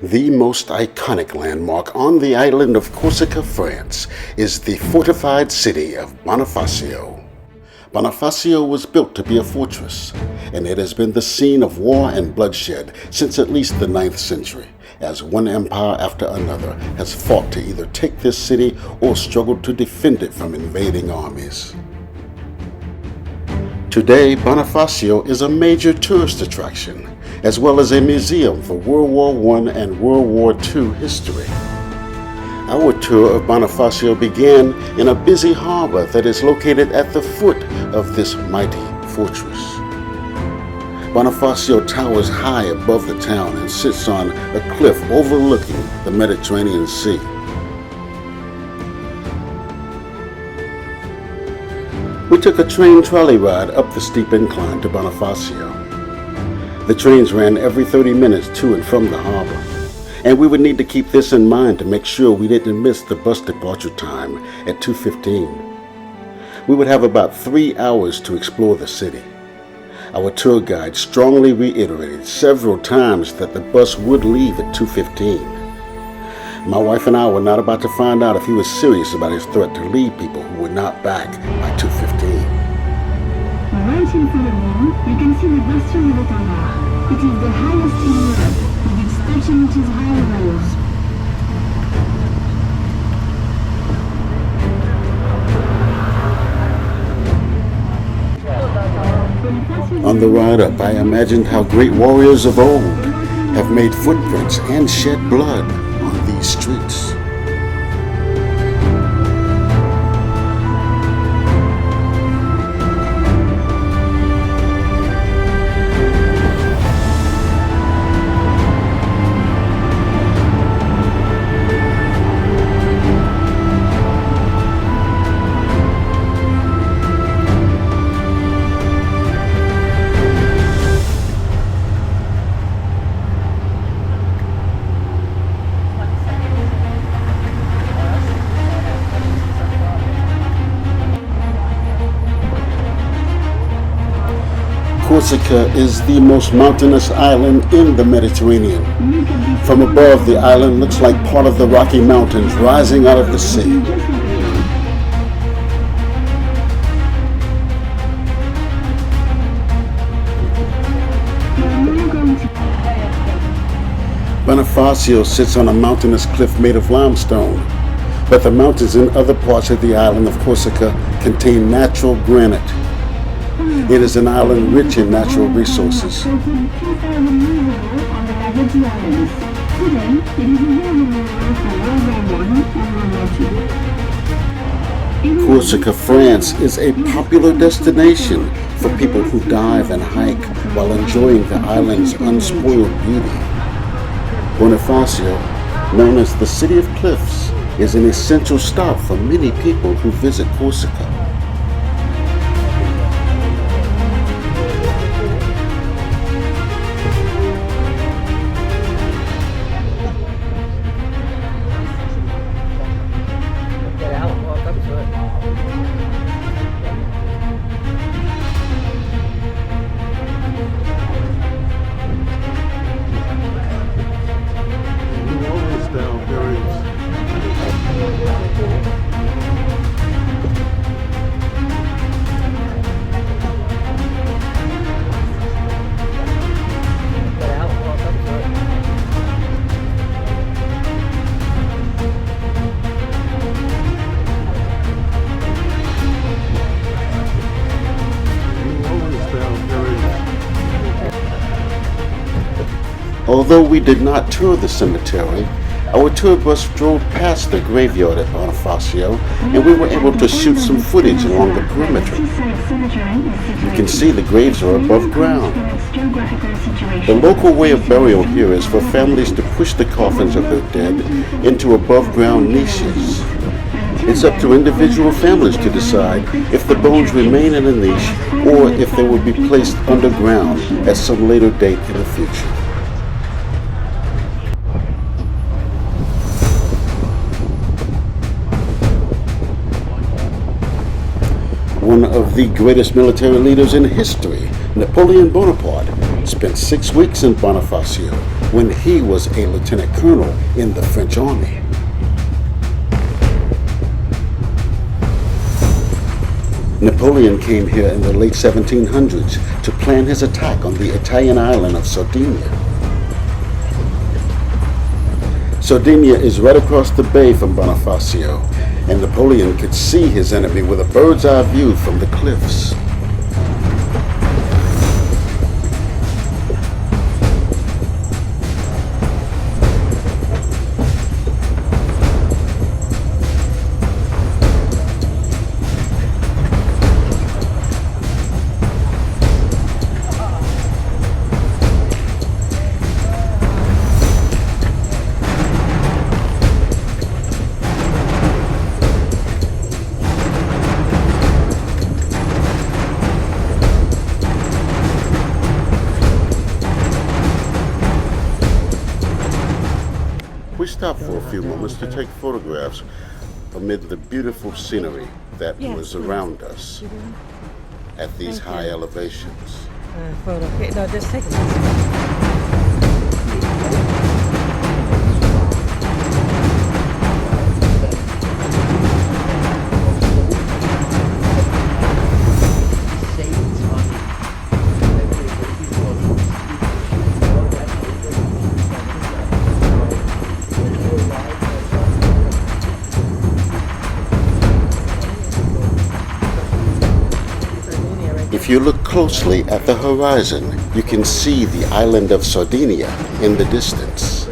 The most iconic landmark on the island of Corsica, France, is the fortified city of Bonifacio. Bonifacio was built to be a fortress, and it has been the scene of war and bloodshed since at least the 9th century, as one empire after another has fought to either take this city or struggled to defend it from invading armies. Today, Bonifacio is a major tourist attraction, as well as a museum for World War I and World War II history. Our tour of Bonifacio began in a busy harbor that is located at the foot of this mighty fortress. Bonifacio towers high above the town and sits on a cliff overlooking the Mediterranean Sea. We took a train trolley ride up the steep incline to Bonifacio. The trains ran every 30 minutes to and from the harbor, and we would need to keep this in mind to make sure we didn't miss the bus departure time at 2:15. We would have about 3 hours to explore the city. Our tour guide strongly reiterated several times that the bus would leave at 2:15. My wife and I were not about to find out if he was serious about his threat to leave people who were not back by 2:15. Right in front of you, you can see the Bastion of Citadel. It is the highest in Europe, with its 30 meters high walls. On the ride up, I imagined how great warriors of old have made footprints and shed blood on these streets. Corsica is the most mountainous island in the Mediterranean. From above, the island looks like part of the Rocky Mountains rising out of the sea. Bonifacio sits on a mountainous cliff made of limestone, but the mountains in other parts of the island of Corsica contain natural granite. It is an island rich in natural resources. Corsica, France is a popular destination for people who dive and hike while enjoying the island's unspoiled beauty. Bonifacio, known as the City of Cliffs, is an essential stop for many people who visit Corsica. Although we did not tour the cemetery, our tour bus drove past the graveyard at Bonifacio, and we were able to shoot some footage along the perimeter. You can see the graves are above ground. The local way of burial here is for families to push the coffins of their dead into above-ground niches. It's up to individual families to decide if the bones remain in a niche or if they will be placed underground at some later date in the future. One of the greatest military leaders in history, Napoleon Bonaparte, spent 6 weeks in Bonifacio when he was a lieutenant colonel in the French army. Napoleon came here in the late 1700s to plan his attack on the Italian island of Sardinia. Sardinia is right across the bay from Bonifacio, and Napoleon could see his enemy with a bird's eye view from the cliffs. We stopped for a few moments to take photographs amid the beautiful scenery that was around us at these high elevations. Photo. Okay, no, just take it. If you look closely at the horizon, you can see the island of Sardinia in the distance.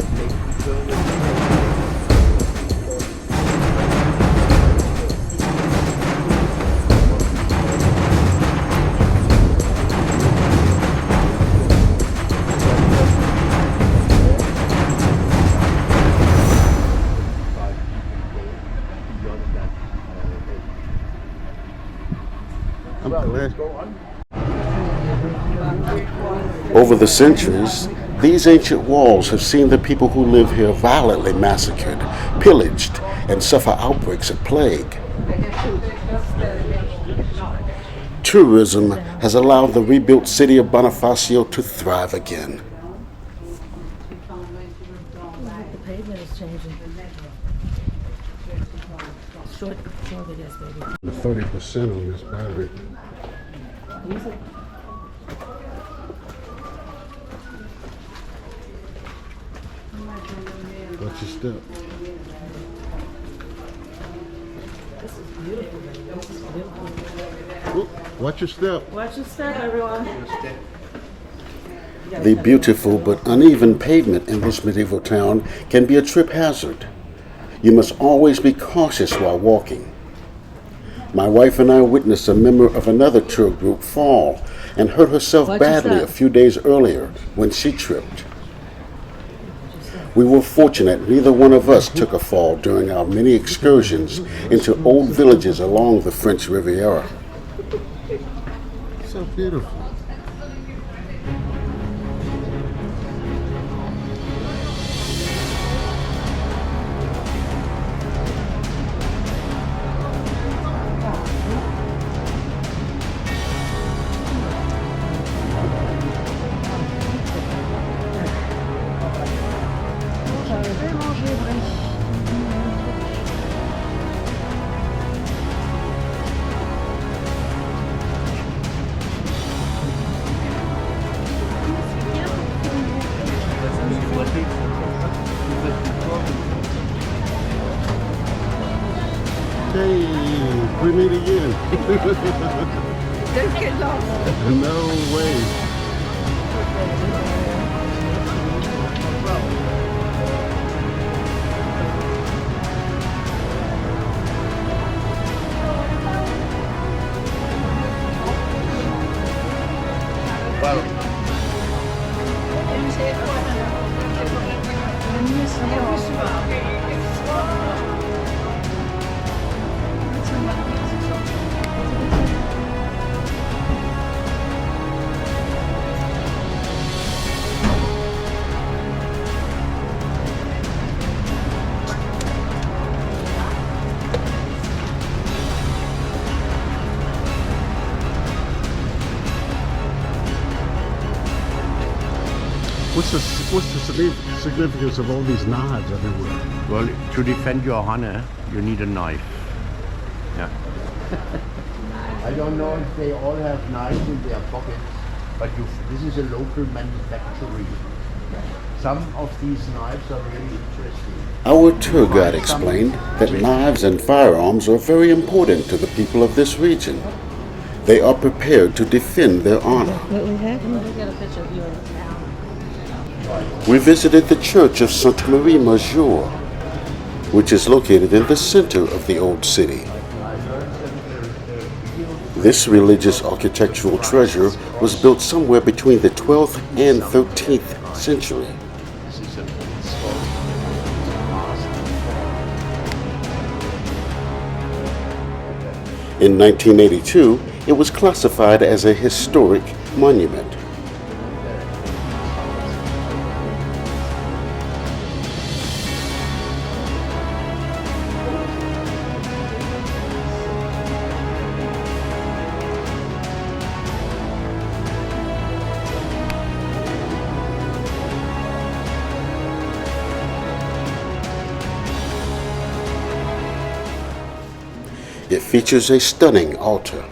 Over the centuries, these ancient walls have seen the people who live here violently massacred, pillaged, and suffer outbreaks of plague. Tourism has allowed the rebuilt city of Bonifacio to thrive again. The pavement is changing. Short it is, baby. The 30% on this battery. Watch your step. This is beautiful, baby. This is beautiful. Oop, watch your step. Watch your step, everyone. The beautiful but uneven pavement in this medieval town can be a trip hazard. You must always be cautious while walking. My wife and I witnessed a member of another tour group fall and hurt herself badly a few days earlier when she tripped. We were fortunate neither one of us took a fall during our many excursions into old villages along the French Riviera. So beautiful. Hey, we meet again. Don't get lost. No way. what's the significance of all these knives everywhere? Well, to defend your honor, you need a knife. Yeah. I don't know if they all have knives in their pockets, but this is a local manufacturing. Some of these knives are really interesting. Our tour guide explained that knives and firearms are very important to the people of this region. They are prepared to defend their honor. What we have? Let me get a picture of you in town. We visited the church of Sainte Marie Majeure, which is located in the center of the old city. This religious architectural treasure was built somewhere between the 12th and 13th century. In 1982, it was classified as a historic monument. It features a stunning altar.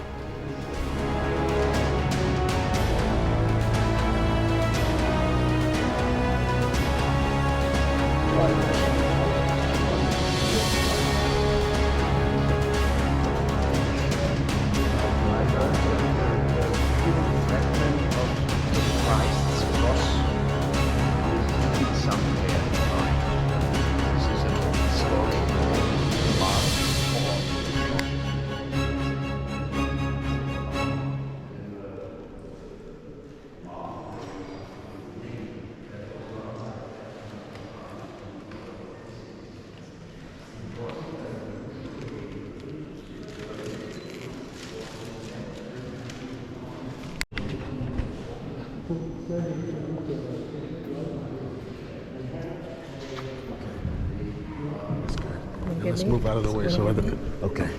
Let's move out of the way so other people. Okay.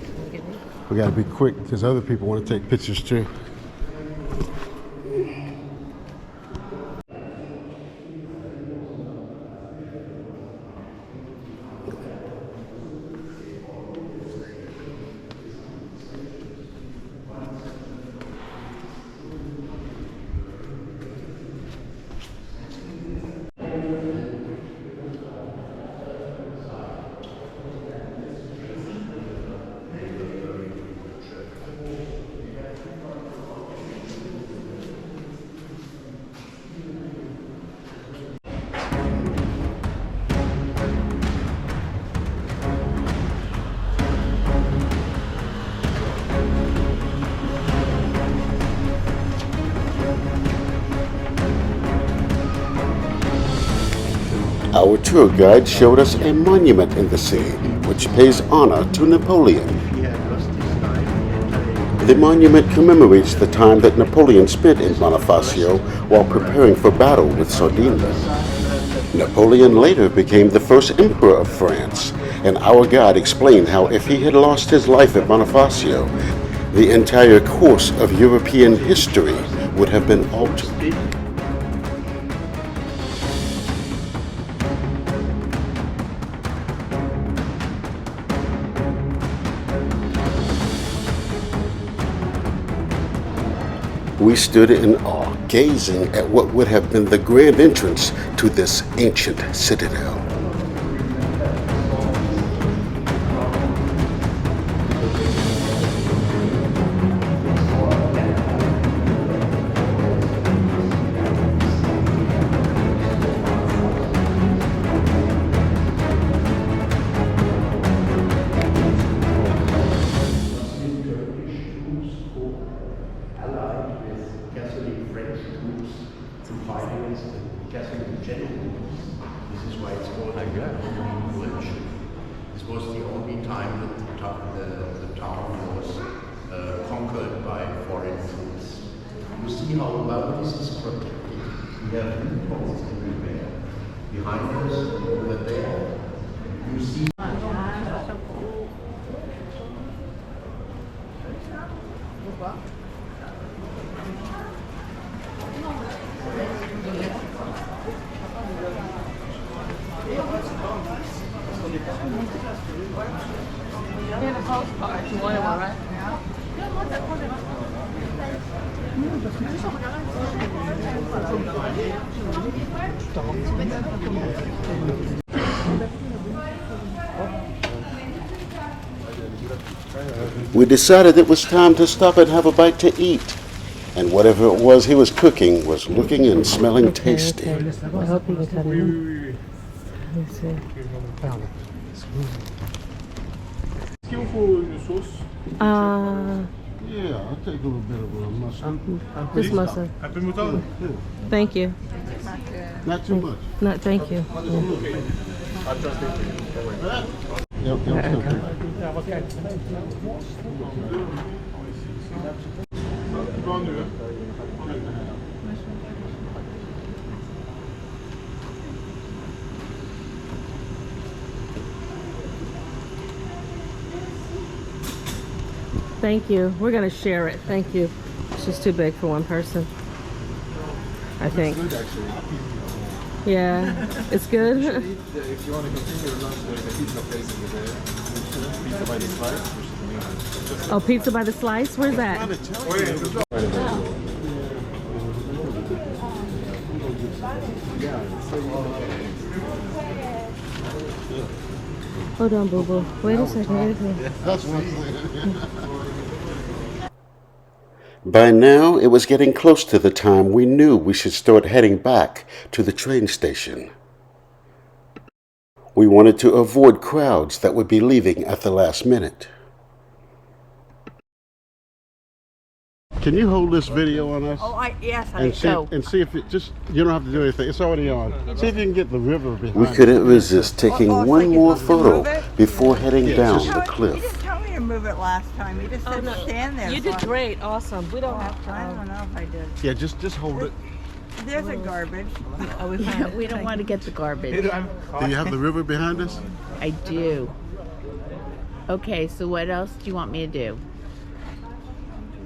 We got to be quick because other people want to take pictures too. Our tour guide showed us a monument in the city, which pays honor to Napoleon. The monument commemorates the time that Napoleon spent in Bonifacio while preparing for battle with Sardinia. Napoleon later became the first emperor of France, and our guide explained how if he had lost his life at Bonifacio, the entire course of European history would have been altered. We stood in awe, gazing at what would have been the grand entrance to this ancient citadel. This was the only time that the town was conquered by foreign troops. You see how well this is protected. We have loopholes everywhere. Behind us, over there, you see. In a postcard. You wanted one, right? We decided it was time to stop and have a bite to eat. And whatever it was he was cooking was looking and smelling tasty. I hope you can cut it. Let me see. Skillful sauce. Yeah, I'll take a little bit of mustard. Just mustard. Un peu moutarde. Thank you. Not too much. No, thank you. Thank you. We're gonna share it. Thank you. It's just too big for one person. I think. Yeah, it's good. If you want to continue your lunch, there's a pizza place in there. Pizza by the slice, which is amazing. Oh, pizza by the slice? Where's that? Hold on, boo boo. Wait a second. That's what I'm saying. By now, it was getting close to the time we knew we should start heading back to the train station. We wanted to avoid crowds that would be leaving at the last minute. Can you hold this video on us? Oh, yes, And see if it just, you don't have to do anything. It's already on. See if you can get the river behind. We couldn't resist taking one more photo before heading down the You cliff. didn't tell me to move it last time. You just said stand there. You did great. Awesome. We don't have I don't time. know if I did. Yeah, just hold it. There's a garbage. We don't want to get the garbage. Do you have the river behind us? I do. Okay, so what else do you want me to do?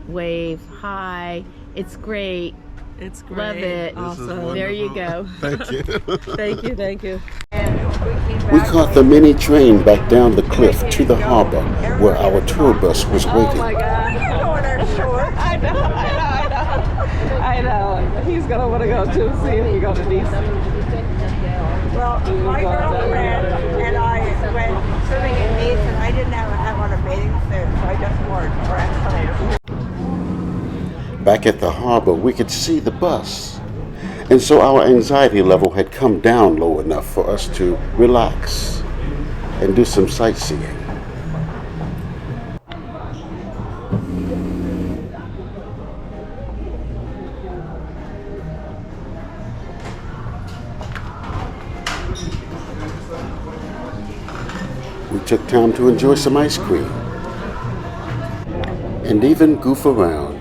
Wave, hi, it's great. It's great. Love it. Awesome. There you go. Thank you. Thank you. Thank you. We caught the mini train back down the cliff to the harbor where our tour bus was waiting. Oh my God. I know. He's gonna want to go too. See if we go to DC. Well, my girlfriend and I went swimming in Nice, and I didn't have on a bathing suit, so I just wore it for exercise. Back at the harbor, we could see the bus. And so our anxiety level had come down low enough for us to relax and do some sightseeing. We took time to enjoy some ice cream and even goof around.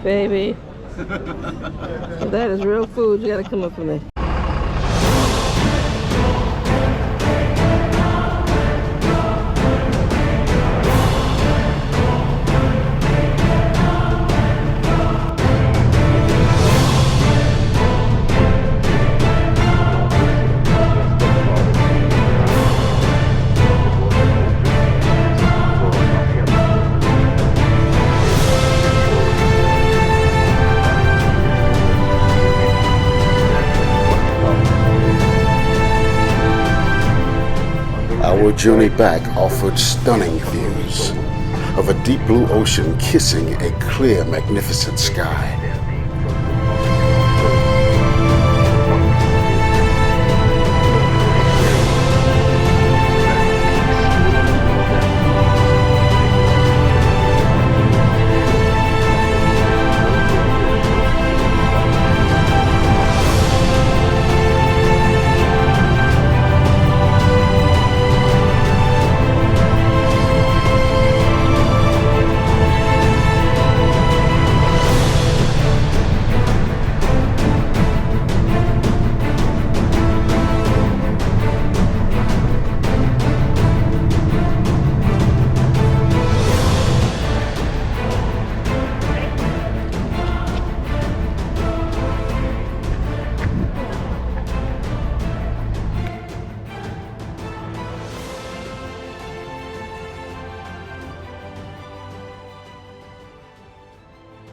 Baby. That is real food. You gotta come up for me. Our journey back offered stunning views of a deep blue ocean kissing a clear, magnificent sky.